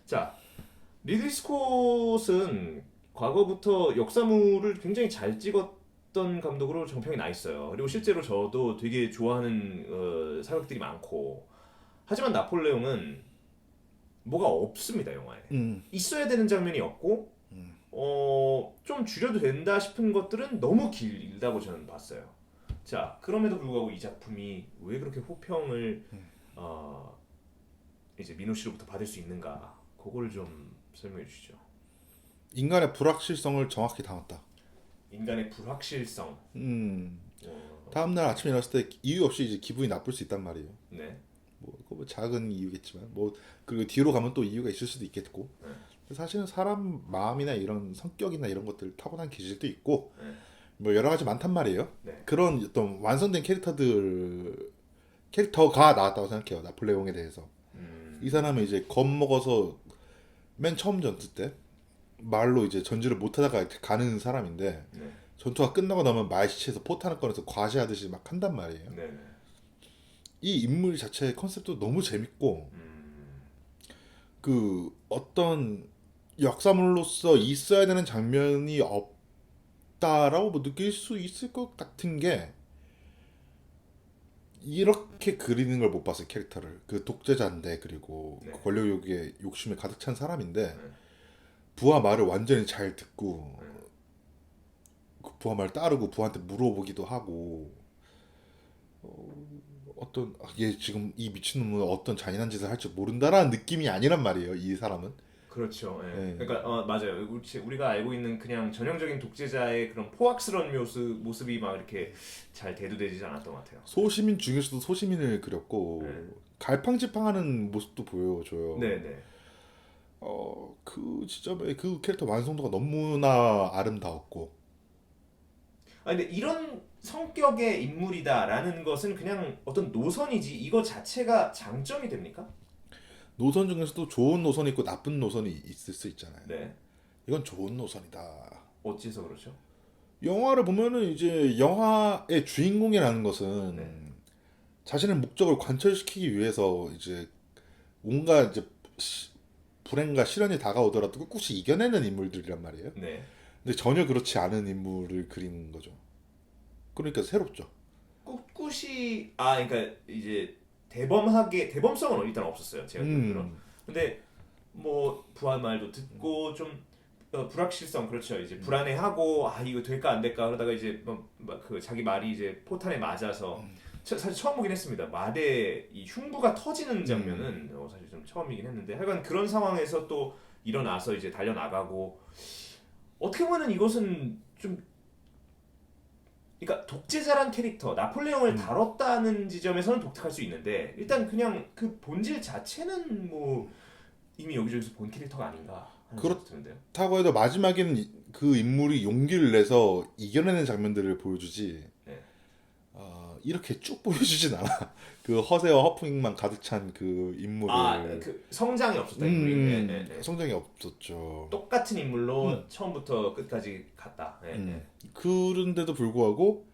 자, 리들리 스콧은 과거부터 역사물을 굉장히 잘 찍었던 감독으로 정평이 나 있어요. 그리고 실제로 저도 되게 좋아하는 사극들이 많고. 하지만 나폴레옹은 뭐가 없습니다, 영화에. 음, 있어야 되는 장면이 없고, 좀 줄여도 된다 싶은 것들은 너무 길다고 저는 봤어요. 자, 그럼에도 불구하고 이 작품이 왜 그렇게 호평을 어, 이제 민호 씨로부터 받을 수 있는가? 그걸 좀 설명해 주시죠. 인간의 불확실성을 정확히 담았다. 인간의 불확실성. 음, 어, 다음날 아침에 일어났을 때 이유 없이 이제 기분이 나쁠 수 있단 말이에요. 네. 그거 뭐 작은 이유겠지만, 뭐 그리고 뒤로 가면 또 이유가 있을 수도 있겠고. 네. 사실은 사람 마음이나 이런 성격이나 이런 것들 타고난 기질도 있고, 네. 뭐 여러 가지 많단 말이에요. 네. 그런 어떤 완성된 캐릭터가 나왔다고 생각해요. 나폴레옹에 대해서. 이 음, 사람은 이제 겁먹어서 맨 처음 전투 때 말로 이제 전지를 못하다가 이렇게 가는 사람인데, 네. 전투가 끝나고 나면 말 시체에서 포탄을 꺼내서 과시하듯이 막 한단 말이에요. 네. 네. 이 인물 자체의 컨셉도 너무 재밌고, 음, 그 어떤 역사물로서 있어야 되는 장면이 없다라고 뭐 느낄 수 있을 것 같은 게, 이렇게 그리는 걸 못 봤어요. 캐릭터를. 그 독재자인데, 그리고 네. 그 권력욕에 욕심에 가득 찬 사람인데, 네. 부하 말을 완전히 잘 듣고, 네. 그 부하 말 따르고 부하한테 물어보기도 하고, 어떤 얘 지금 이 미친놈은 어떤 잔인한 짓을 할지 모른다라는 느낌이 아니란 말이에요. 이 사람은. 그렇죠. 예. 예. 그러니까 맞아요. 우리가 알고 있는 그냥 전형적인 독재자의 그런 포악스러운 모습이 막 이렇게 잘 대두되지 않았던 것 같아요. 소시민 중에서도 소시민을 그렸고, 네. 갈팡질팡하는 모습도 보여줘요. 네, 네. 그 지점에 그 캐릭터 완성도가 너무나 아름다웠고, 아 근데 이런 성격의 인물이다라는 것은 그냥 어떤 노선이지 이거 자체가 장점이 됩니까? 노선 중에서도 좋은 노선이 있고 나쁜 노선이 있을 수 있잖아요. 네. 이건 좋은 노선이다. 어째서 그렇죠? 영화를 보면은 이제 영화의 주인공이라는 네. 것은 자신의 목적을 관철시키기 위해서 이제 뭔가 이제 불행과 시련이 다가오더라도 꿋꿋이 이겨내는 인물들이란 말이에요. 네. 근데 전혀 그렇지 않은 인물을 그리는 거죠. 그러니까 새롭죠. 꿋꿋이 그러니까 이제 대범성은 일단 없었어요. 제가 기억으로. 음, 근데 뭐 부하 말도 듣고 좀 불확실성 그렇죠. 이제 불안해하고 이거 될까 안 될까 그러다가 이제 그 자기 말이 이제 포탄에 맞아서 사실 처음 보긴 했습니다. 말에 이 흉부가 터지는 장면은 사실 좀 처음이긴 했는데 하여간 그런 상황에서 또 일어나서 이제 달려 나가고 어떻게 보면은 이것은 좀 그러니까 독재자란 캐릭터 나폴레옹을 다뤘다는 지점에서는 독특할 수 있는데 일단 그냥 그 본질 자체는 뭐 이미 여기저기서 본 캐릭터가 아닌가 하는 생각이 드는데요. 그렇다고 해도 마지막에는 그 인물이 용기를 내서 이겨내는 장면들을 보여주지. 네. 이렇게 쭉 보여주진 않아. 그 허세와 허풍만 가득 찬 그 인물을. 그 성장이 없었다 인물이. 네, 네, 네. 성장이 없었죠. 똑같은 인물로 처음부터 끝까지 갔다. 네, 네. 그런데도 불구하고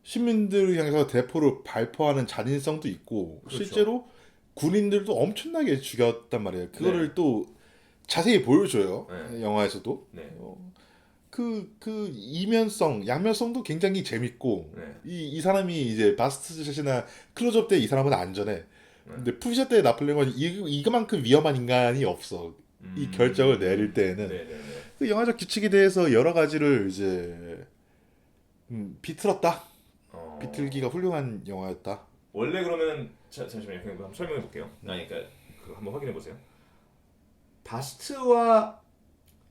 시민들을 향해서 대포를 발포하는 잔인성도 있고, 그렇죠. 실제로 군인들도 엄청나게 죽였단 말이에요. 그거를 네. 또 자세히 보여줘요. 네. 영화에서도. 네. 그 이면성, 양면성도 굉장히 재밌고, 네. 이 사람이 이제 바스트 샷이나 클로즈업 때 이 사람은 안전해. 네. 근데 푸시샷 때 나폴레옹은 이거만큼 위험한 인간이 없어. 이 결정을 내릴 때에는. 네, 네, 네. 그 영화적 규칙에 대해서 여러 가지를 이제 비틀었다. 비틀기가 훌륭한 영화였다. 원래 그러면 잠시만요. 그냥 한번 설명해 볼게요. 그러니까 그거 한번 확인해 보세요. 바스트와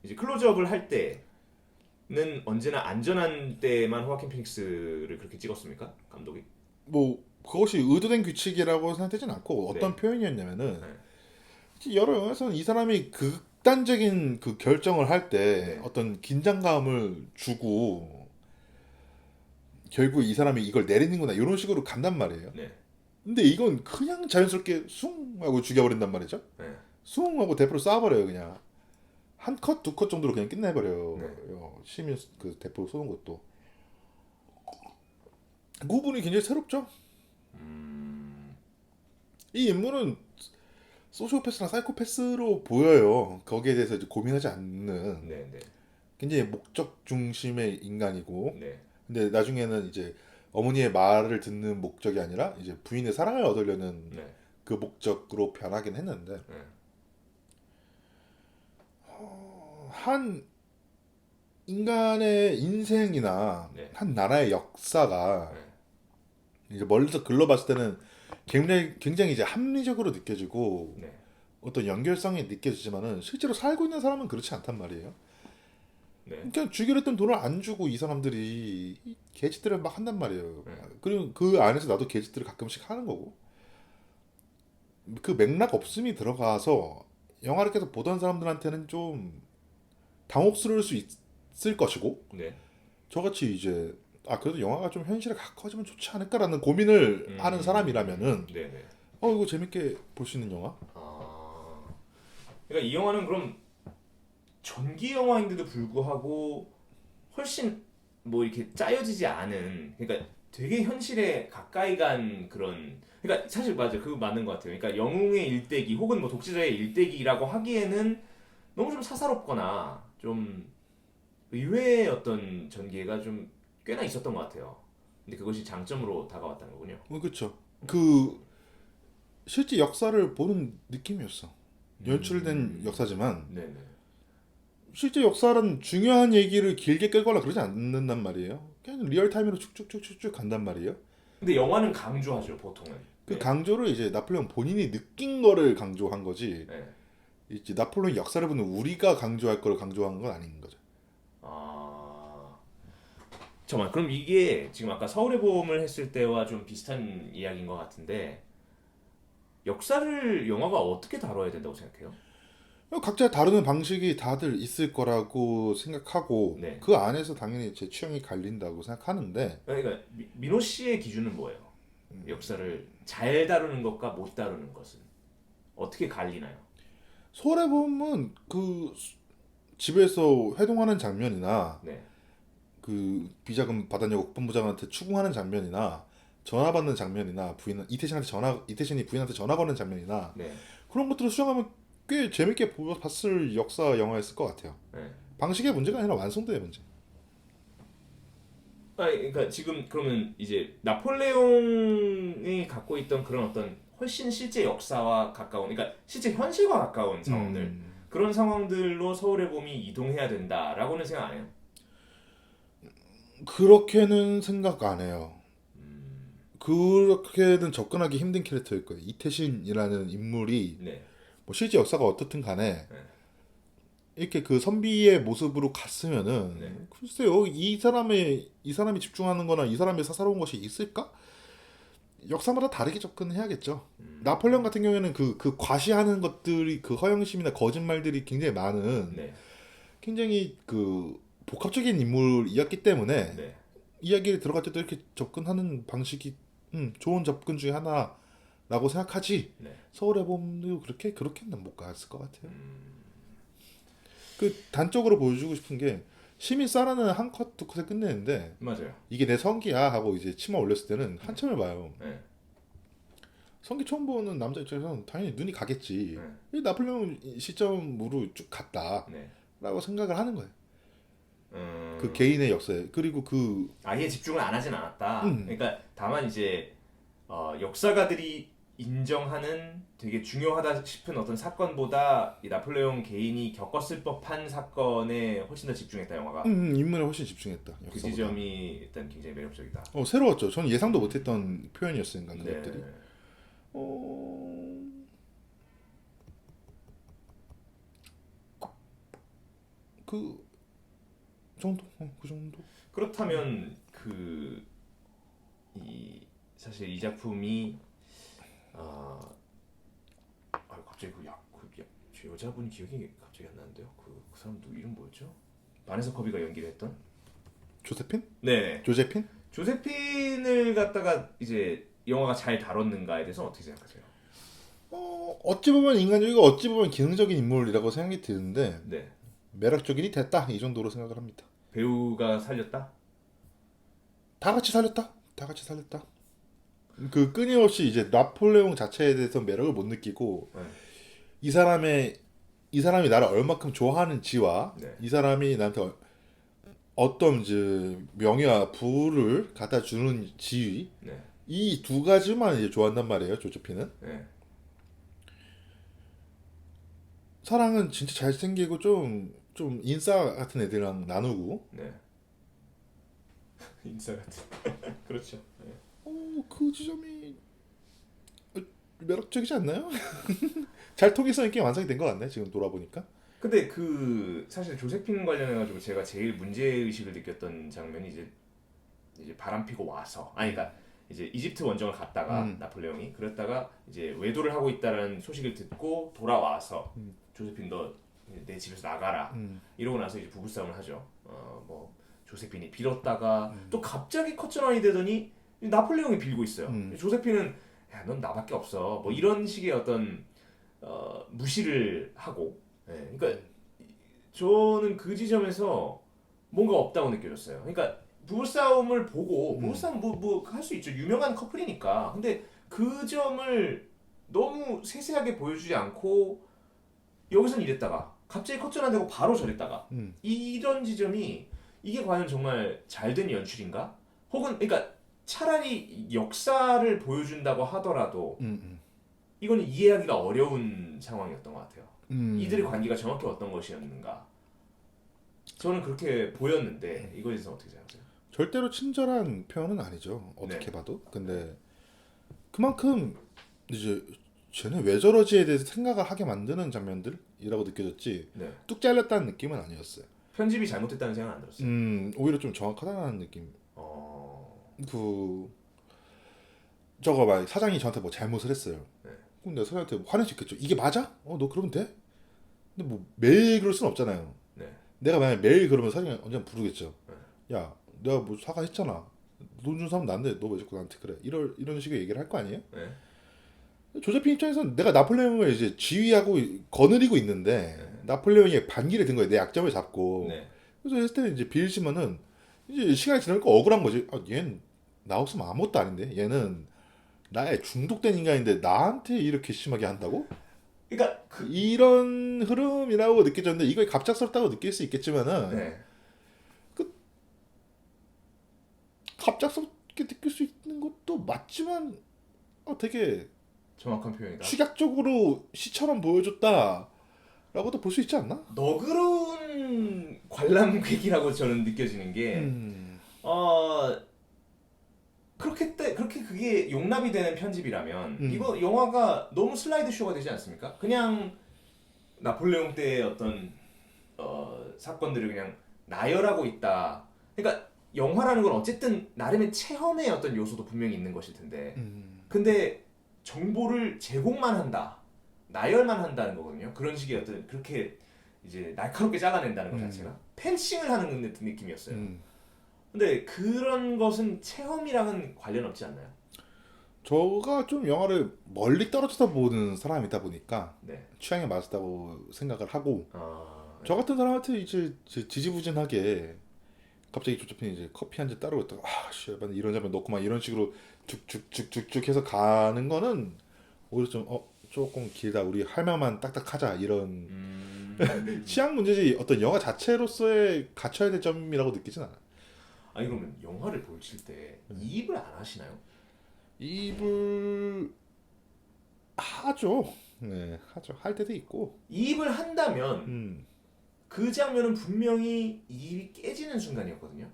이제 클로즈업을 할 때는 언제나 안전한 때만 호아킨 피닉스를 그렇게 찍었습니까? 감독이? 뭐 그것이 의도된 규칙이라고 생각되진 않고, 어떤 네. 표현이었냐면은 네. 여러 영화에서는 이 사람이 극단적인 그 결정을 할 때 네. 어떤 긴장감을 주고 결국 이 사람이 이걸 내리는구나 이런 식으로 간단 말이에요. 네. 근데 이건 그냥 자연스럽게 숭 하고 죽여버린단 말이죠. 네. 숭 하고 대포를 쏴버려요. 그냥 한 컷, 두 컷 정도로 그냥 끝내버려요. 네. 시민 그 대포 쏘는 것도. 그 부분이 굉장히 새롭죠. 이 인물은 소시오패스나 사이코패스로 보여요. 거기에 대해서 이제 고민하지 않는 네, 네, 굉장히 목적 중심의 인간이고, 네, 근데 나중에는 이제 어머니의 말을 듣는 목적이 아니라 이제 부인의 사랑을 얻으려는 네, 그 목적으로 변하긴 했는데, 네, 한 인간의 인생이나 네, 한 나라의 역사가 네, 이제 멀리서 글러봤을 때는 굉장히 이제 합리적으로 느껴지고 네, 어떤 연결성이 느껴지지만은 실제로 살고 있는 사람은 그렇지 않단 말이에요. 네, 그러니까 주기로 했던 돈을 안 주고 이 사람들이 이 개짓들을 막 한단 말이에요. 네. 그리고 그 안에서 나도 개짓들을 가끔씩 하는 거고 그 맥락 없음이 들어가서 영화를 계속 보던 사람들한테는 좀 당혹스러울 수 있을 것이고 네. 저같이 이제 그래도 영화가 좀 현실에 가까워지면 좋지 않을까라는 고민을 하는 사람이라면은 네, 네. 이거 재밌게 볼 수 있는 영화? 아, 그러니까 이 영화는 그럼 전기 영화인데도 불구하고 훨씬 뭐 이렇게 짜여지지 않은, 그러니까 되게 현실에 가까이 간 그런, 그러니까 사실 맞아, 그거 맞는 것 같아요. 그러니까 영웅의 일대기 혹은 뭐 독재자의 일대기라고 하기에는 너무 좀 사사롭거나 좀 의외의 어떤 전개가 좀 꽤나 있었던 것 같아요. 근데 그것이 장점으로 다가왔다는 거군요. 그렇죠. 그 실제 역사를 보는 느낌이었어. 연출된 음. 역사지만 네네. 실제 역사는 중요한 얘기를 길게 끌거나 그러지 않는단 말이에요. 그냥 리얼타임으로 쭉쭉쭉쭉 간단 말이에요. 근데 영화는 강조하죠, 보통은. 그 네. 강조를 이제 나폴레옹 본인이 느낀 거를 강조한 거지. 네. 이제 나폴레옹 역사를 보는 우리가 강조할 거를 강조한 건 아닌 거죠. 아, 잠깐만. 그럼 이게 지금 아까 서울의 봄을 했을 때와 좀 비슷한 이야기인 것 같은데 역사를 영화가 어떻게 다뤄야 된다고 생각해요? 각자 다루는 방식이 다들 있을 거라고 생각하고 네. 그 안에서 당연히 제 취향이 갈린다고 생각하는데 그러니까 민호 씨의 기준은 뭐예요? 역사를 잘 다루는 것과 못 다루는 것은 어떻게 갈리나요? 서울에 보면 그 집에서 회동하는 장면이나 네. 그 비자금 받았냐고 국방부장한테 추궁하는 장면이나 전화 받는 장면이나 이태신이 부인한테 전화 거는 장면이나 네. 그런 것들을 수정하면 꽤 재밌게 봤을 역사 영화였을 것 같아요. 네. 방식의 문제가 아니라 완성도의 문제. 그러니까 지금 그러면 이제 나폴레옹이 갖고 있던 그런 어떤 훨씬 실제 역사와 가까운, 그러니까 실제 현실과 가까운 상황들, 그런 상황들로 서울의 봄이 이동해야 된다라고는 생각 안 해요. 그렇게는 생각 안 해요. 그렇게는 접근하기 힘든 캐릭터일 거예요. 이태신이라는 인물이 네, 뭐 실제 역사가 어떻든 간에 네, 이렇게 그 선비의 모습으로 갔으면은 네. 글쎄요 이 사람이 집중하는 거나 이 사람이 사사로운 것이 있을까? 역사마다 다르게 접근해야겠죠. 나폴레옹 같은 경우에는 그 과시하는 것들이 그 허영심이나 거짓말들이 굉장히 많은 네, 굉장히 그 복합적인 인물이었기 때문에 네. 이야기를 들어갈 때도 이렇게 접근하는 방식이 좋은 접근 중에 하나라고 생각하지. 네. 서울의 봄도 그렇게는 못 갔을 것 같아요. 그 단적으로 보여주고 싶은 게 시민 싸라는 한 컷 두 컷에 끝내는데 맞아요. 이게 내 성기야 하고 이제 치마 올렸을 때는 한참을 봐요. 네, 성기 처음 보는 남자 입장에서는 당연히 눈이 가겠지. 네, 이 나폴레옹 시점으로 쭉 갔다라고 네. 생각을 하는 거예요. 음, 그 개인의 역사에 그리고 그 아예 집중을 안 하진 않았다. 음. 그러니까 다만 이제 역사가들이 인정하는 되게 중요하다 싶은 어떤 사건보다 이 나폴레옹 개인이 겪었을 법한 사건에 훨씬 더 집중했다 영화가. 인물에 훨씬 집중했다. 그 역사보다. 지점이 일단 굉장히 매력적이다. 새로웠죠. 전 예상도 못했던 표현이었으니까 네. 그것들이. 어... 그 정도? 그 정도? 그렇다면 사실 이 작품이 갑자기 저 여자분 기억이 갑자기 안 나는데요. 그 사람 이름 뭐였죠? 바네사 커비가 연기를 했던? 조세핀? 네. 조제핀? 조세핀을 갖다가 이제 영화가 잘 다뤘는가에 대해서 어떻게 생각하세요? 어찌 보면 인간적이고 어찌 보면 기능적인 인물이라고 생각이 드는데 네. 매력적인이 됐다 이 정도로 생각을 합니다. 배우가 살렸다? 다 같이 살렸다. 다 같이 살렸다. 그 끊임없이 이제 나폴레옹 자체에 대해서 매력을 못 느끼고 네. 이 사람이 나를 얼마큼 좋아하는지와 네. 이 사람이 나한테 어떤 이제 명예와 부를 갖다 주는 지위 네. 이 두 가지만 이제 좋아한단 말이에요. 조조피는. 네. 사랑은 진짜 잘생기고 좀 인싸 같은 애들이랑 나누고 네. 인싸 같은. 그렇죠. 네. 그 지점이 매력적이지 않나요? 잘 통일성 있게 완성이 된 것 같네 지금 돌아보니까. 근데 그 사실 조세핀 관련해가지고 제가 제일 문제 의식을 느꼈던 장면이 이제 바람 피고 와서 그러니까 이제 이집트 원정을 갔다가 나폴레옹이 그랬다가 이제 외도를 하고 있다는 소식을 듣고 돌아와서 조세핀 너 내 집에서 나가라 이러고 나서 이제 부부싸움을 하죠. 뭐 조세핀이 빌었다가 또 갑자기 커튼원이 되더니 나폴레옹이 빌고 있어요. 조세핀은 야 넌 나밖에 없어 뭐 이런 식의 어떤 무시를 하고 그러니까 저는 그 지점에서 뭔가 없다고 느껴졌어요. 그러니까 부부싸움을 보고 부부싸움 뭐 할 수 있죠. 유명한 커플이니까. 근데 그 점을 너무 세세하게 보여주지 않고 여기선 이랬다가 갑자기 커튼 안 되고 바로 저랬다가 이런 지점이 이게 과연 정말 잘된 연출인가? 혹은 그러니까 차라리 역사를 보여준다고 하더라도 이건 이해하기가 어려운 상황이었던 것 같아요. 이들의 관계가 정확히 어떤 것이었는가? 저는 그렇게 보였는데 이거에 대해서 어떻게 생각하세요? 절대로 친절한 표현은 아니죠. 어떻게 네. 봐도. 근데 그만큼 이제 쟤네 왜 저러지에 대해서 생각을 하게 만드는 장면들이라고 느껴졌지. 네. 뚝 잘렸다는 느낌은 아니었어요. 편집이 잘못됐다는 생각은 안 들었어요. 오히려 좀 정확하다는 느낌. 어... 그 저거 막 사장이 저한테 뭐 잘못을 했어요. 네. 그럼 내가 사장한테 화낼 수 있겠죠. 이게 맞아? 너 그러면 돼? 근데 뭐 매일 그럴 순 없잖아요. 네. 내가 만약 매일 그러면 사장이 언젠가 부르겠죠. 야, 내가 뭐 사과했잖아. 돈 준 사람 난데 너 왜 자꾸 나한테 그래? 이런 식의 얘기를 할 거 아니에요? 네. 조세핀 입장에서는 내가 나폴레옹을 이제 지휘하고 거느리고 있는데 나폴레옹이 반기를 든 거예요. 내 약점을 잡고. 네. 그래서 했을 때는 이제 빌시면은 이제 시간이 지나니까 억울한 거지. 얘는 나 없으면 아무것도 아닌데. 얘는 나의 중독된 인간인데 나한테 이렇게 심하게 한다고? 그러니까 이런 흐름이라고 느껴졌는데 이걸 갑작스럽다고 느낄 수 있겠지만은 네. 갑작스럽게 느낄 수 있는 것도 맞지만 되게 정확한 표현이다. 축약적으로 시처럼 보여줬다라고도 볼 수 있지 않나? 너그러운 관람객이라고 저는 느껴지는 게 그렇게 그게 용납이 되는 편집이라면 이거 영화가 너무 슬라이드 쇼가 되지 않습니까? 그냥 나폴레옹 때의 어떤 사건들을 그냥 나열하고 있다. 그러니까 영화라는 건 어쨌든 나름의 체험의 어떤 요소도 분명히 있는 것일 텐데 근데 정보를 제공만 한다. 나열만 한다는 거거든요. 그런 식의 어떤 그렇게 이제 날카롭게 잘라낸다는 것 자체가 펜싱을 하는 듯한 느낌이었어요. 근데 그런 것은 체험이랑은 관련 없지 않나요? 저가 좀 영화를 멀리 떨어져서 보는 사람이다 보니까 네. 취향에 맞았다고 생각을 하고 네. 저 같은 사람한테 이제 지지부진하게 갑자기 조조핀이 이제 커피 한 잔 따르고 있다가 씨발 이런 장면 넣고 막 이런 식으로 쭉쭉쭉쭉쭉 해서 가는 거는 오히려 좀 조금 길다. 우리 할 말만 딱딱하자 이런 취향 문제지 어떤 영화 자체로서의 갖춰야 될 점이라고 느끼진 않아. 아니 그러면 영화를 보실 때 이입을 안 하시나요? 이입을 하죠. 네, 하죠. 할 때도 있고. 이입을 한다면 그 장면은 분명히 이입이 깨지는 순간이었거든요.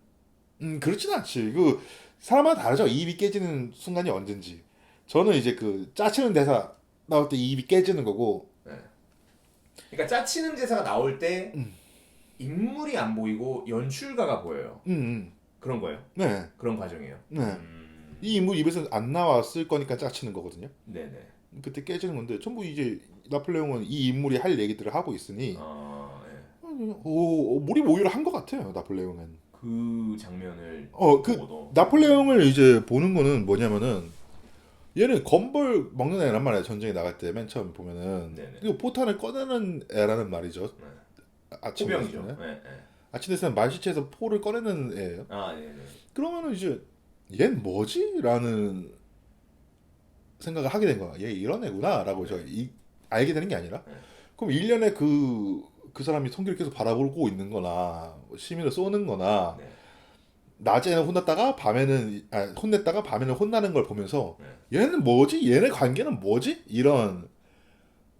그렇진 않지. 그 사람마다 다르죠. 이입이 깨지는 순간이 언젠지. 저는 이제 그 짜치는 대사 나올 때 이입이 깨지는 거고. 네. 그러니까 짜치는 제사가 나올 때 인물이 안 보이고 연출가가 보여요. 그런 거예요? 네. 그런 과정이에요? 네. 이 인물 입에서 안 나왔을 거니까 짜치는 거거든요. 네네. 그때 깨지는 건데 전부 이제 나폴레옹은 이 인물이 할 얘기들을 하고 있으니 몰입 오히려 한 것 같아요. 나폴레옹은. 그 장면을 그 보고도. 나폴레옹을 이제 보는 거는 뭐냐면은 얘는 건벌 먹는 애란 말이야. 전쟁에 나갈 때 맨 처음 보면은 이거 포탄을 꺼내는 애라는 말이죠. 아침 포병이죠. 대선에. 아침 대선 말시체에서 포를 꺼내는 애예요. 네네. 그러면은 이제 얜 뭐지? 라는 생각을 하게 된 거야. 얘 이런 애구나 라고 저 알게 되는 게 아니라 네. 그럼 1년에 그 사람이 통계를 계속 바라보고 있는 거나 시민을 쏘는 거나 네. 낮에는 혼났다가 밤에는 혼냈다가 밤에는 혼나는 걸 보면서 네. 얘는 뭐지? 얘네 관계는 뭐지? 이런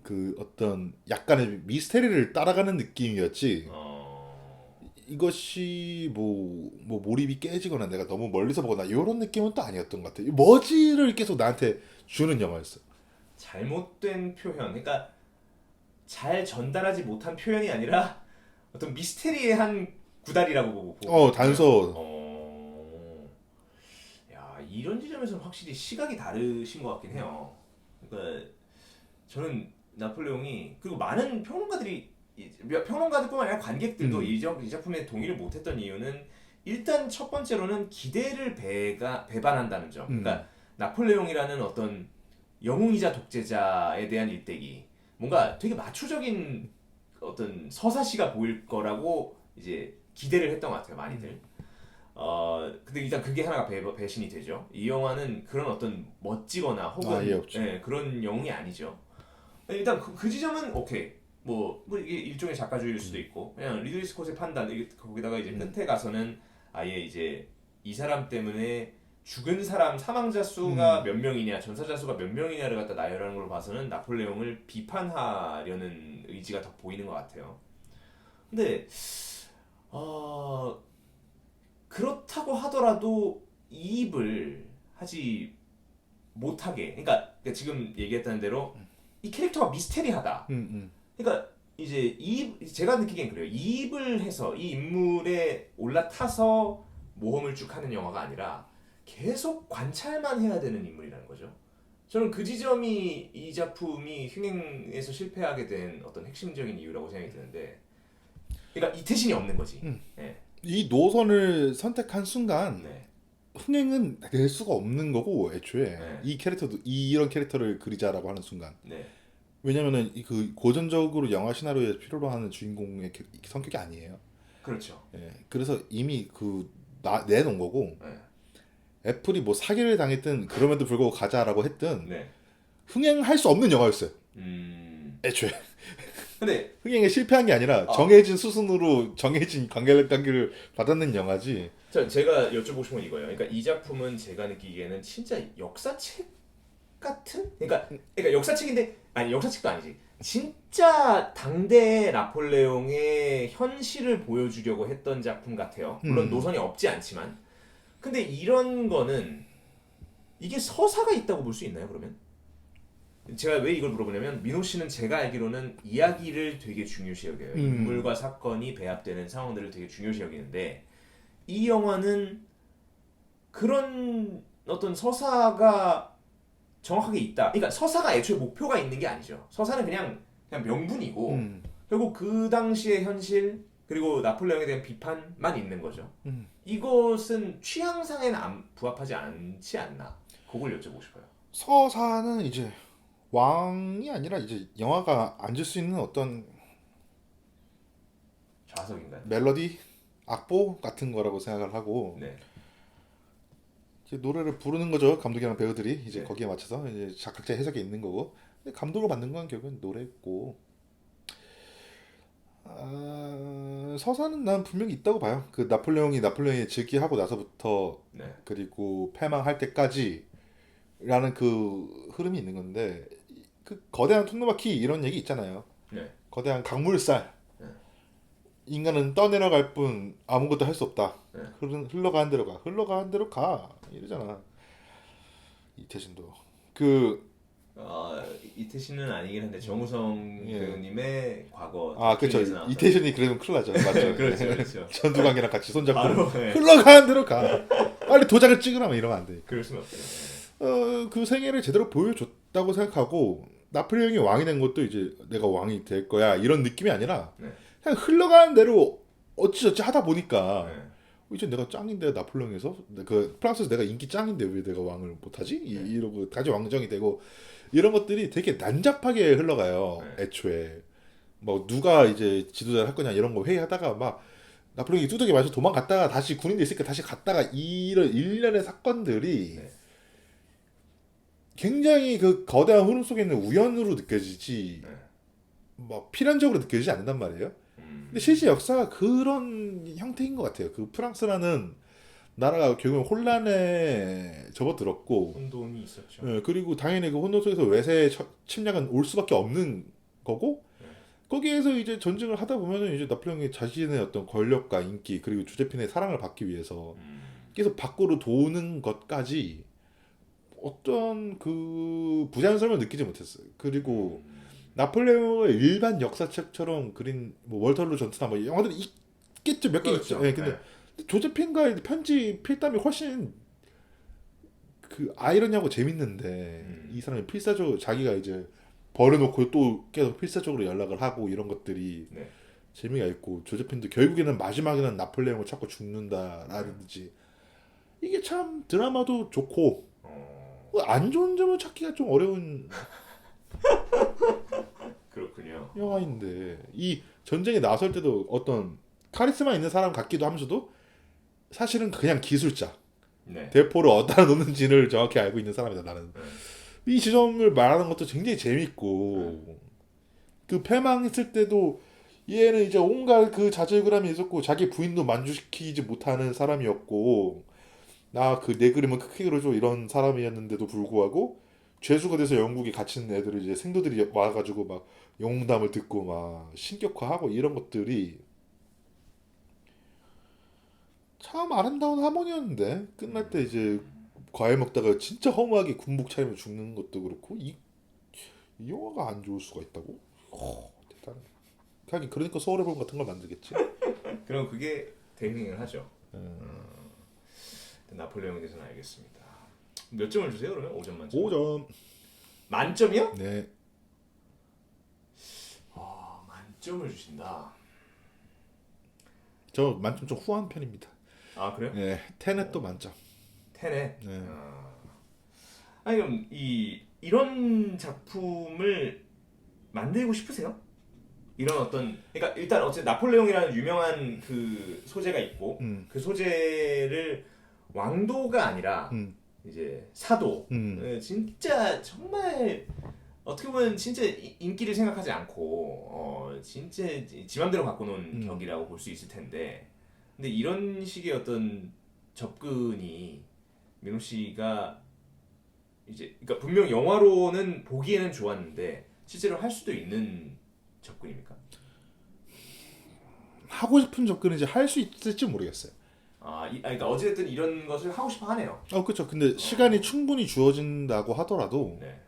그 어떤 약간의 미스테리를 따라가는 느낌이었지. 이것이 뭐 몰입이 깨지거나 내가 너무 멀리서 보거나 이런 느낌은 또 아니었던 것 같아. 뭐지를 계속 나한테 주는 영화였어. 잘못된 표현, 그러니까 잘 전달하지 못한 표현이 아니라 어떤 미스테리한 구달이라고 보고. 단서. 야, 이런 지점에서는 확실히 시각이 다르신 것 같긴 해요. 그러니까 저는 나폴레옹이, 그리고 많은 평론가들뿐만 아니라 관객들도 이 작품에 동의를 못했던 이유는 일단 첫 번째로는 기대를 배반한다는 점. 그러니까 나폴레옹이라는 어떤 영웅이자 독재자에 대한 일대기, 뭔가 되게 마초적인 어떤 서사시가 보일 거라고 이제 기대를 했던 것 같아요, 많이들. 근데 일단 그게 하나가 배신이 되죠. 이 영화는 그런 어떤 멋지거나 혹은 그런 영웅이 아니죠. 일단 그 지점은 오케이. 뭐 이게 일종의 작가주의일 수도 있고, 그냥 리들리 스콧의 판단, 거기다가 이제 끝에 가서는 아예 이제 이 사람 때문에 죽은 사람 사망자 수가 몇 명이냐, 전사자 수가 몇 명이냐를 갖다 나열하는 걸 봐서는 나폴레옹을 비판하려는 의지가 더 보이는 것 같아요. 근데 그렇다고 하더라도 이입을 하지 못하게, 그러니까 지금 얘기했던 대로 이 캐릭터가 미스테리하다. 그러니까 이제 제가 느끼기엔 그래요. 이입을 해서 이 인물에 올라타서 모험을 쭉 하는 영화가 아니라 계속 관찰만 해야 되는 인물이라는 거죠. 저는 그 지점이 이 작품이 흥행에서 실패하게 된 어떤 핵심적인 이유라고 생각이 드는데, 그러니까 이태신이 없는 거지. 네. 이 노선을 선택한 순간 네. 흥행은 낼 수가 없는 거고, 애초에 네. 이 캐릭터도 이런 캐릭터를 그리자라고 하는 순간. 네. 왜냐면은 그 고전적으로 영화 시나리오에 필요로 하는 주인공의 성격이 아니에요. 그렇죠. 그래서 이미 내놓은 거고. 네. 애플이 뭐 사기를 당했든 그럼에도 불구하고 가자라고 했든 네. 흥행할 수 없는 영화였어요. 애초에. 근데 흥행에 실패한 게 아니라 정해진 수순으로 정해진 관계를 받았는 영화지. 제가 여쭤보고 싶은 건 이거예요. 그러니까 이 작품은 제가 느끼기에는 진짜 역사책 같은? 그러니까 역사책인데, 아니 역사책도 아니지. 진짜 당대 나폴레옹의 현실을 보여주려고 했던 작품 같아요. 물론 노선이 없지 않지만. 근데 이런 거는 이게 서사가 있다고 볼 수 있나요, 그러면? 제가 왜 이걸 물어보냐면, 민호 씨는 제가 알기로는 이야기를 되게 중요시 여겨요. 인물과 사건이 배합되는 상황들을 되게 중요시 여기는데, 이 영화는 그런 어떤 서사가 정확하게 있다. 그러니까 서사가 애초에 목표가 있는 게 아니죠. 서사는 그냥 명분이고, 결국 그 당시의 현실, 그리고 나폴레옹에 대한 비판만 있는 거죠. 이것은 취향상에는 부합하지 않지 않나? 그걸 여쭤보고 싶어요. 서사는 이제 왕이 아니라 이제 영화가 앉을 수 있는 어떤 좌석인가요? 멜로디, 악보 같은 거라고 생각을 하고, 네. 이제 노래를 부르는 거죠. 감독이랑 배우들이 이제 네. 거기에 맞춰서 이제 각자 해석이 있는 거고. 근데 감독을 만든 건 결국은 노래고. 서사는 난 분명히 있다고 봐요. 그 나폴레옹이 즉위하고 나서부터 네. 그리고 패망할 때까지라는 그 흐름이 있는 건데, 그 거대한 통로바퀴 이런 얘기 있잖아요. 네. 거대한 강물살. 네. 인간은 떠내려갈 뿐 아무것도 할 수 없다. 네. 흘러가는 대로 가. 흘러가는 대로 가. 이러잖아. 이태신도. 이태신은 아니긴 한데 정우성 배우님의 과거. 그렇죠. 나왔던. 이태신이 그러면 큰일 나죠. 맞죠. 그렇죠. 전두광이랑 같이 손잡고 바로, 네. 흘러가는 대로 가. 빨리 도장을 찍으라면 이러면 안 돼. 그럴 수는 없어요. 그 생애를 제대로 보여줬다고 생각하고, 나폴레옹이 왕이 된 것도 이제 내가 왕이 될 거야 이런 느낌이 아니라 네. 그냥 흘러가는 대로 어찌저찌 하다 보니까 네. 이제 내가 짱인데, 나폴레옹에서 그 프랑스에서 내가 인기 짱인데 왜 내가 왕을 못하지? 이러고 다시 왕정이 되고, 이런 것들이 되게 난잡하게 흘러가요. 네. 애초에 뭐 누가 이제 지도자를 할 거냐 이런 거 회의하다가 막 나폴레옹이 뚜벅이 맞아서 도망갔다가 다시 군인도 있으니까 다시 갔다가 이런 일련의 사건들이 네. 굉장히 그 거대한 흐름 속에 있는 우연으로 느껴지지 네. 뭐 필연적으로 느껴지지 않는단 말이에요. 근데 실제 역사가 그런 형태인 것 같아요. 그 프랑스라는 나라가 결국은 혼란에 접어들었고, 혼돈이 있었죠. 그리고 당연히 그 혼돈 속에서 외세 침략은 올 수밖에 없는 거고, 네. 거기에서 이제 전쟁을 하다 보면은 이제 나폴레옹이 자신의 어떤 권력과 인기 그리고 조제핀의 사랑을 받기 위해서 계속 밖으로 도는 것까지 어떤 그 부자연스러움을 느끼지 못했어요. 그리고 나폴레옹을 일반 역사책처럼 그린 뭐 월터루 전투나 뭐 영화들이 있겠죠, 몇 개 그렇죠. 있죠. 예, 근데 조제핀과의 편지 필담이 훨씬 그 아이러니하고 재밌는데 이 사람이 필사적으로 자기가 이제 버려놓고 또 계속 필사적으로 연락을 하고 이런 것들이 네. 재미가 있고 조제핀도 결국에는 마지막에는 나폴레옹을 찾고 죽는다라든지 이게 참 드라마도 좋고 안 좋은 점을 찾기가 좀 어려운 그렇군요. 영화인데 이 전쟁에 나설 때도 어떤 카리스마 있는 사람 같기도 하면서도 사실은 그냥 기술자 네. 대포를 어디다 놓는지를 정확히 알고 있는 사람이다 나는. 이 지점을 말하는 것도 굉장히 재밌고 그 패망했을 때도 얘는 이제 온갖 그 자질구람이 있었고 자기 부인도 만족시키지 못하는 사람이었고 나 그 내 그림은 크게 그려줘 이런 사람이었는데도 불구하고 죄수가 돼서 영국에 갇힌 애들을 이제 생도들이 와가지고 막 영웅담을 듣고 막 신격화하고 이런 것들이 참 아름다운 하모니였는데 끝날 때 이제 과일 먹다가 진짜 허무하게 군복 차리면 죽는 것도 그렇고 이 영화가 안 좋을 수가 있다고? 대단해. 하긴 그러니까 서울의 봄 같은 걸 만들겠지. 그럼 그게 대행을 하죠. 나폴레옹에 대해서는 알겠습니다. 몇 점을 주세요 그러면? 5점 만점. 5점. 만점이요? 네. 만점을 주신다. 저 만점 좀 후한 편입니다. 아 그래요? 네. 테넷도 만점. 테넷. 네. 아니 그럼 이런 작품을 만들고 싶으세요? 이런 어떤 그러니까 일단 어쨌든 나폴레옹이라는 유명한 그 소재가 있고 그 소재를 왕도가 아니라 이제 사도 진짜 정말 어떻게 보면 진짜 인기를 생각하지 않고 진짜 지 맘대로 갖고 논 격이라고 볼 수 있을 텐데 근데 이런 식의 어떤 접근이 민호 씨가 이제 그러니까 분명 영화로는 보기에는 좋았는데 실제로 할 수도 있는 접근입니까? 하고 싶은 접근인지 할 수 있을지 모르겠어요. 그러니까 어쨌든 이런 것을 하고 싶어 하네요. 그렇죠. 근데 시간이 충분히 주어진다고 하더라도 네.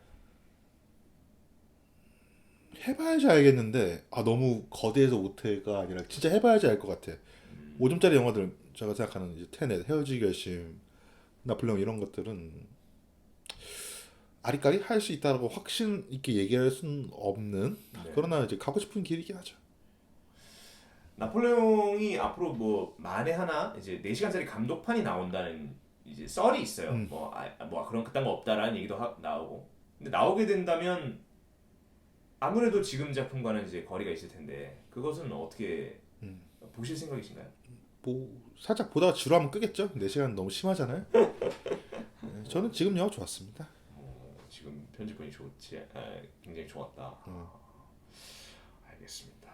해봐야지 알겠는데 너무 거대해서 못해가 아니라 진짜 해봐야지 알 것 같아. 5점짜리 영화들 제가 생각하는 이제 테넷, 헤어지기 결심, 나폴레옹 이런 것들은 아리까리 할 수 있다라고 확신 있게 얘기할 수는 없는 그러나 이제 가고 싶은 길이긴 하죠. 나폴레옹이 앞으로 뭐 만에 하나 이제 4시간짜리 감독판이 나온다는 이제 썰이 있어요. 뭐 그런 그딴 거 없다라는 얘기도 나오고. 근데 나오게 된다면 아무래도 지금 작품과는 이제 거리가 있을 텐데 그것은 어떻게 보실 생각이신가요? 뭐 살짝 보다가 지루하면 끄겠죠. 4시간 너무 심하잖아요. 네, 저는 지금 영화 좋았습니다. 지금 편집본이 굉장히 좋았다. 알겠습니다.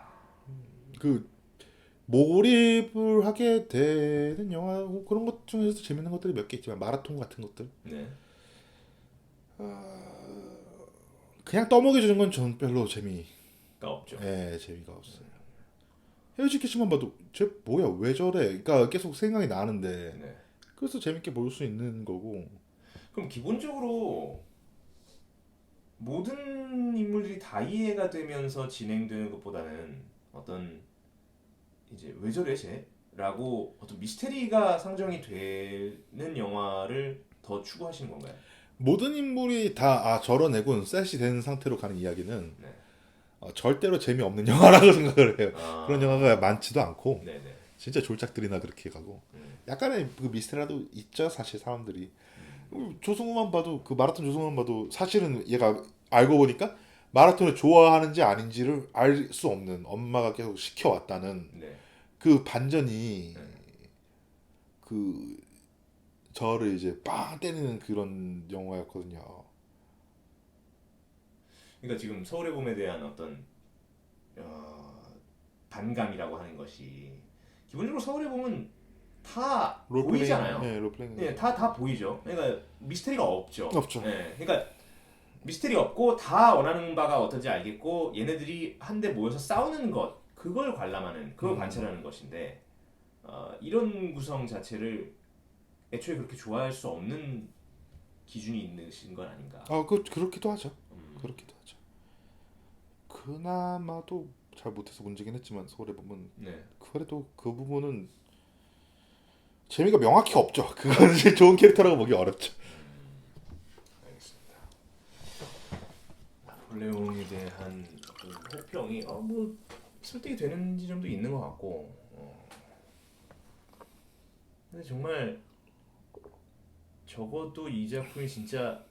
그 몰입을 하게 되는 영화 그런 것 중에서도 재밌는 것들이 몇 개 있지만 마라톤 같은 것들 네. 그냥 떠먹여 주는 건 저는 별로 재미가 없죠. 재미가 없어요. 헤어지기 시만 봐도 쟤 뭐야 왜 저래 그러니까 계속 생각이 나는데 네. 그래서 재밌게 볼 수 있는 거고. 그럼 기본적으로 모든 인물들이 다 이해가 되면서 진행되는 것보다는 어떤 이제 왜 저래 쟤라고 어떤 미스테리가 상정이 되는 영화를 더 추구하시는 건가요? 모든 인물이 다 저런 애군 셋이 된 상태로 가는 이야기는 절대로 재미없는 영화라고 생각을 해요. 그런 영화가 많지도 않고 네네. 진짜 졸작들이나 그렇게 가고 약간의 그 미스테리라도 있죠 사실 사람들이. 조승우만 봐도 그 마라톤 조승우만 봐도 사실은 얘가 알고 보니까 마라톤을 좋아하는지 아닌지를 알 수 없는 엄마가 계속 시켜왔다는 그 반전이 그 저를 이제 빵 때리는 그런 영화였거든요. 그러니까 지금 서울의 봄에 대한 어떤 반감이라고 하는 것이 기본적으로 서울의 봄은 다 롤플레잉, 보이잖아요. 예, 롤플레잉. 네, 다 보이죠. 그러니까 미스터리가 없죠. 없죠. 네, 그러니까 미스터리 없고 다 원하는 바가 어떤지 알겠고 얘네들이 한데 모여서 싸우는 것 그걸 관람하는 그걸 관찰하는 것인데 이런 구성 자체를 애초에 그렇게 좋아할 수 없는 기준이 있으신 건 아닌가. 그렇기도 하죠. 그렇기도 하죠. 그나마도 잘 못해서 문제긴 했지만 서울에 보면 네. 그래도 그 부분은 재미가 명확히 없죠. 그건 이제 좋은 캐릭터라고 보기 어렵죠. 알겠습니다. 나폴레옹에 대한 어떤 호평이 뭐 설득이 되는 지점도 있는 것 같고. 근데 정말 적어도 이 작품이 진짜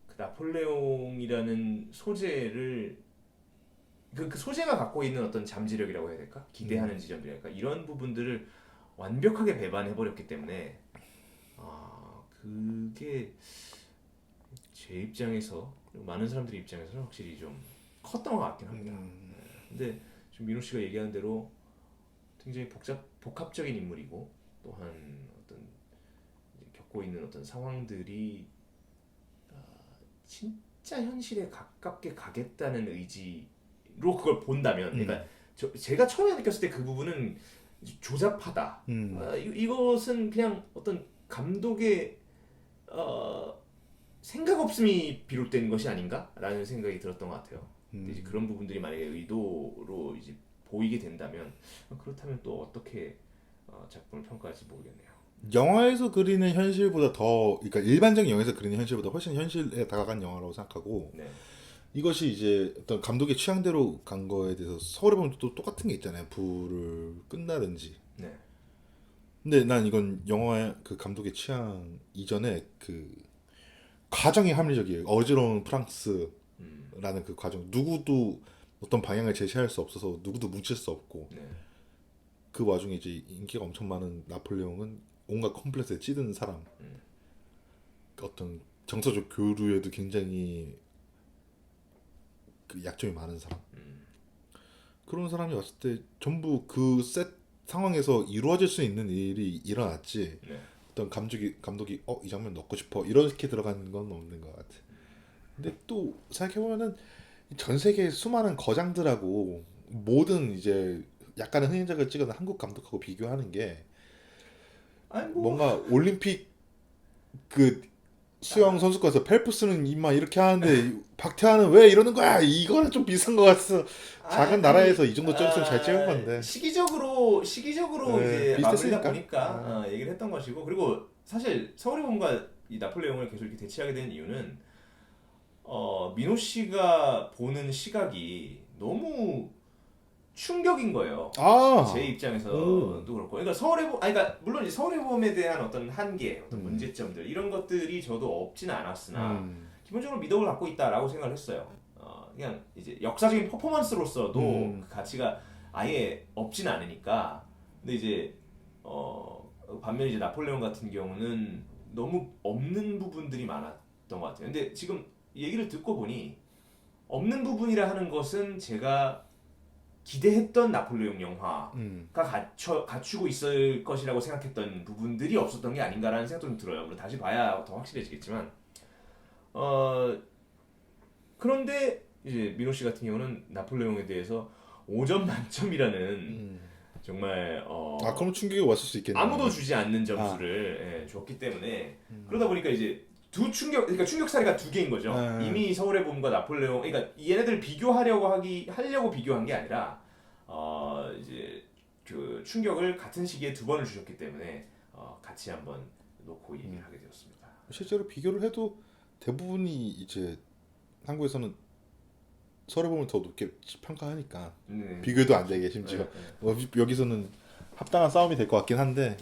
그 나폴레옹이라는 소재를 그 소재가 갖고 있는 어떤 잠재력이라고 해야 될까? 기대하는 지점이랄까? 이런 부분들을 완벽하게 배반해 버렸기 때문에 그게 제 입장에서 그리고 많은 사람들의 입장에서는 확실히 좀 컸던 것 같긴 합니다. 근데 지금 민호 씨가 얘기한 대로 굉장히 복합적인 인물이고 또한 어떤 이제 겪고 있는 어떤 상황들이 진짜 현실에 가깝게 가겠다는 의지로 그걸 본다면, 그러니까 제가 처음에 느꼈을 때 그 부분은 조잡하다. 이것은 그냥 어떤 감독의 생각 없음이 비롯된 것이 아닌가라는 생각이 들었던 것 같아요. 근데 이제 그런 부분들이 만약에 의도로 이제 보이게 된다면 그렇다면 또 어떻게 작품을 평가할지 모르겠네요. 영화에서 그리는 현실보다 더, 그러니까 일반적인 영화에서 그리는 현실보다 훨씬 현실에 다가간 영화라고 생각하고, 네. 이것이 이제 어떤 감독의 취향대로 간 거에 대해서 서울에 보면 또 똑같은 게 있잖아요. 불을 끈다든지. 네. 근데 난 이건 영화 그 감독의 취향 이전에 그 과정이 합리적이에요. 어지러운 프랑스라는 그 과정. 누구도 어떤 방향을 제시할 수 없어서 누구도 뭉칠 수 없고, 네. 그 와중에 이제 인기가 엄청 많은 나폴레옹은 온갖 컴플렉스에 찌든 사람. 어떤 정서적 교류에도 굉장히 그 약점이 많은 사람. 그런 사람이 왔을 때 전부 그 셋 상황에서 이루어질 수 있는 일이 일어났지. 네. 어떤 감독이 이 장면 넣고 싶어 이렇게 들어가는 건 없는 것 같아. 근데 또 생각해보면은 전 세계 수많은 거장들하고 모든 이제 약간의 흥행작을 찍은 한국 감독하고 비교하는 게 아니 뭐 뭔가 올림픽 그 수영 선수권에서 펠프스는 임마 이렇게 하는데 박태환은 왜 이러는 거야? 이거는 좀 비슷한 것 같아. 작은 나라에서 이 정도 찍었으면 잘 찍은 건데. 시기적으로 네, 이제 마무리다 비슷했으니까. 보니까 얘기를 했던 것이고, 그리고 사실 서울의 봄과 이 나폴레옹을 계속 이렇게 대치하게 된 이유는 민호 씨가 보는 시각이 너무 충격인 거예요. 제 입장에서도 그렇고, 그러니까 그러니까 물론 이제 서울의 봄에 대한 어떤 한계, 어떤 문제점들 이런 것들이 저도 없지는 않았으나 기본적으로 미덕을 갖고 있다라고 생각을 했어요. 그냥 이제 역사적인 퍼포먼스로서도 그 가치가 아예 없지는 않으니까. 근데 이제 반면 이제 나폴레옹 같은 경우는 너무 없는 부분들이 많았던 것 같아요. 근데 지금 얘기를 듣고 보니 없는 부분이라 하는 것은 제가 기대했던 나폴레옹 영화가 갖추고 있을 것이라고 생각했던 부분들이 없었던 게 아닌가라는 생각도 좀 들어요. 물론 다시 봐야 더 확실해지겠지만 그런데 이제 민호 씨 같은 경우는 나폴레옹에 대해서 5점 만점이라는 정말 그럼 충격이 왔을 수 있겠네요. 아무도 주지 않는 점수를 줬기 때문에 그러다 보니까 이제 그러니까 충격사리가 두 개인 거죠. 이미 서울의 봄과 나폴레옹, 그러니까 얘네들 하려고 비교한 게 아니라 이제 그 충격을 같은 시기에 두 번을 주셨기 때문에 같이 한번 놓고 얘기를 하게 되었습니다. 실제로 비교를 해도 대부분이 이제 한국에서는 서울에 보면 더 높게 평가하니까 비교도 안 되게 심지어 여기서는 합당한 싸움이 될 것 같긴 한데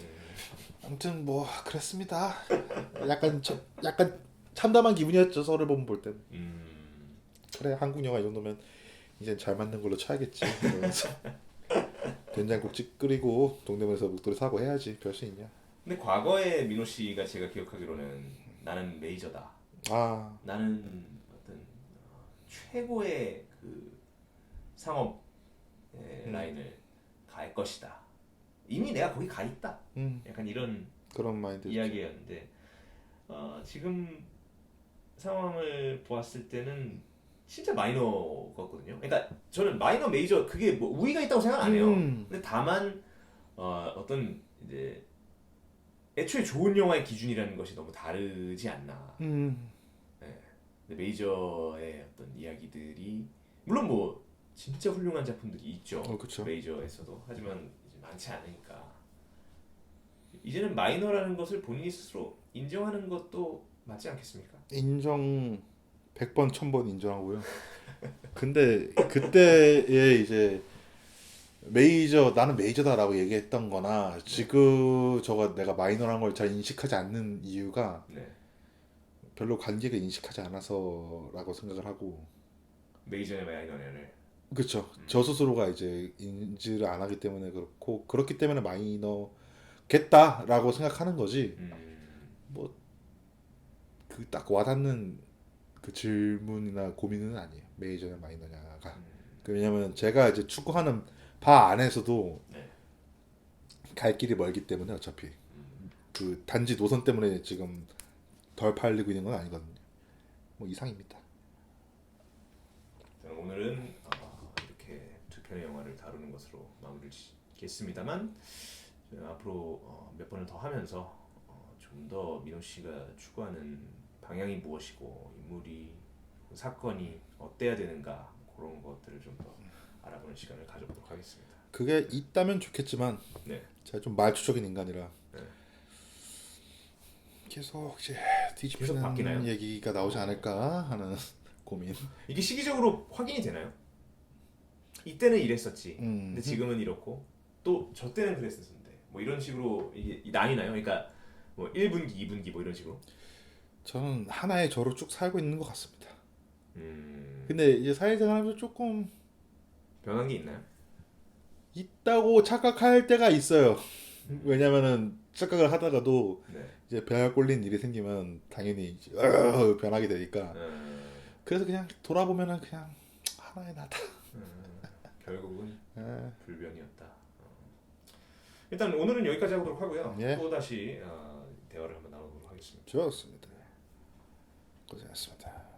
아무튼 뭐 그랬습니다. 약간 참담한 기분이었죠. 서울에 보면 볼 때는. 그래 한국 영화 이 정도면 이제 잘 맞는 걸로 쳐야겠지. 그러면서 된장국집 끓이고 동대문에서 목도리 사고 해야지. 별 수 있냐. 근데 과거에 민호 씨가 제가 기억하기로는 나는 메이저다. 나는 어떤 최고의 그 상업 라인을 갈 것이다. 이미 내가 거기 가 있다. 약간 이런 그런 마인드. 이야기였는데 지금 상황을 보았을 때는 진짜 마이너 같거든요. 그러니까 저는 마이너 메이저 그게 뭐 우위가 있다고 생각 안 해요. 근데 다만 어떤 이제 애초에 좋은 영화의 기준이라는 것이 너무 다르지 않나. 네. 근데 메이저의 어떤 이야기들이 물론 뭐 진짜 훌륭한 작품들이 있죠. 그쵸. 메이저에서도 하지만 이제 많지 않으니까 이제는 마이너라는 것을 본인이 스스로 인정하는 것도 맞지 않겠습니까? 인정 100번 1000번 인정하고요. 근데 그때에 이제 나는 메이저다라고 얘기했던 거나 지금 저거 내가 마이너라는 걸 잘 인식하지 않는 이유가 네. 별로 관계가 인식하지 않아서라고 생각을 하고. 메이저냐 마이너냐를. 그렇죠. 저 스스로가 이제 인지를 안 하기 때문에 그렇고, 그렇기 때문에 마이너겠다라고 생각하는 거지. 뭐 그 딱 와닿는 그 질문이나 고민은 아니에요. 메이저냐 마이너냐가. 왜냐면 제가 이제 추구하는 바 안에서도 네. 갈 길이 멀기 때문에 어차피 그 단지 노선 때문에 지금 덜 팔리고 있는 건 아니거든요. 뭐 이상입니다. 오늘은 이렇게 두 편의 영화를 다루는 것으로 마무리를 짓겠습니다만 앞으로 몇 번을 더 하면서 좀 더 민호 씨가 추구하는 방향이 무엇이고 인물이 사건이 어때야 되는가 그런 것들을 좀 더 알아보는 시간을 가져보도록 하겠습니다. 그게 있다면 좋겠지만 네. 제가 좀 말초적인 인간이라 네. 계속 이제 계속 바뀌나요? 뒤집히는 얘기가 나오지 않을까 하는 고민. 이게 시기적으로 확인이 되나요? 이때는 이랬었지. 근데 지금은 이렇고 또 저 때는 그랬었는데 뭐 이런 식으로 이게 나뉘나요? 그러니까 뭐 1분기, 2분기 뭐 이런 식으로. 저는 하나의 저로 쭉 살고 있는 것 같습니다. 근데 이제 사회생활하면서 조금 변한 게 있나요? 있다고 착각할 때가 있어요. 왜냐면은 착각을 하다가도 네. 이제 변화 꼴린 일이 생기면 당연히 이제 변하게 되니까. 그래서 그냥 돌아보면은 그냥 하나의 나다. 결국은 예. 불변이었다. 일단 오늘은 여기까지 하도록 하고요. 예. 또 다시 대화를 한번 나눠보도록 하겠습니다. 좋습니다. 고생하셨습니다.